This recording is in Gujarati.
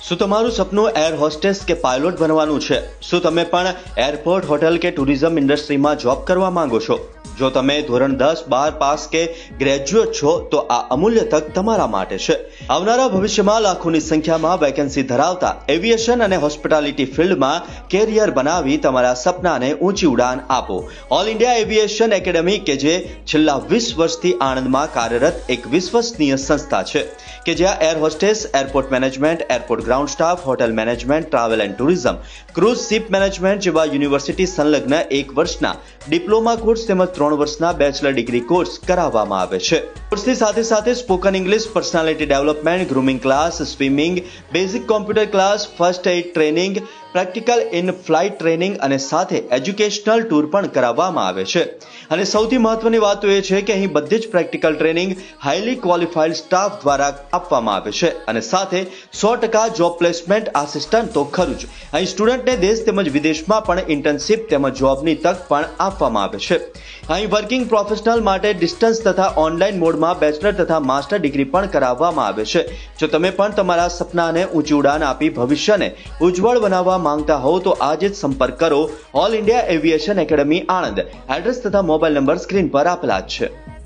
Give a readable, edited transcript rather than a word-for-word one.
શું તમારું સપનું એર હોસ્ટેસ કે પાયલોટ બનવાનું છે? શું તમે પણ એરપોર્ટ, હોટેલ કે ટુરિઝમ ઇન્ડસ્ટ્રીમાં જોબ કરવા માંગો છો? જો તમે ધોરણ 10, 12 પાસ કે ગ્રેજ્યુએટ છો તો આ અમૂલ્ય તક તમારા માટે છે. આવનારા ભવિષ્યમાં લાખોની સંખ્યામાં વેકેન્સી ધરાવતા એવિએશન અને હોસ્પિટાલિટી ફિલ્ડમાં કેરિયર બનાવી તમારા સપનાને ઊંચી ઉડાન આપો. ઓલ ઇન્ડિયા એવિએશન એકેડમી કે જે છેલ્લા 20 વર્ષથી આણંદમાં કાર્યરત એક વિશ્વસનીય સંસ્થા છે કે જ્યાં air hostess, airport management, airport ground staff, hotel management, travel and tourism, cruise ship management જેવા યુનિવર્સિટી સંલગ્ન 1 વર્ષના ડિપ્લોમા કોર્સ તેમજ 3 વર્ષના બેચલર ડિગ્રી કોર્સ કરાવવામાં આવે છે. કોર્સની સાથે સાથે spoken English, personality development, grooming class, swimming, basic computer class, first aid training, practical in flight training અને સાથે એજ્યુકેશનલ ટૂર પણ કરાવવામાં આવે છે. અને સૌથી મહત્વની વાત તો એ છે કે અહીં બધી જ practical training highly qualified staff દ્વારા આપવામાં આવે છે અને સાથે 100% જોબ પ્લેસમેન્ટ આસિસ્ટન્ટ તો ખરું જ. અહીં સ્ટુડન્ટને દેશ તેમજ વિદેશમાં પણ ઇન્ટર્નશિપ તેમજ જોબની તક પણ આપવામાં આવે છે. અહીં વર્કિંગ પ્રોફેશનલ માટે ડિસ્ટન્સ તથા ઓનલાઈન મોડમાં બેચલર તથા માસ્ટર ડિગ્રી પણ કરાવવામાં આવે છે. જો તમે પણ તમારા સપનાને ઊંચી ઉડાન આપી ભવિષ્યને ઉજ્જવળ બનાવવા માંગતા હો તો આજે જ સંપર્ક કરો all India aviation academy Anand. Address તથા મોબાઈલ નંબર સ્ક્રીન પર આપેલા જ છે.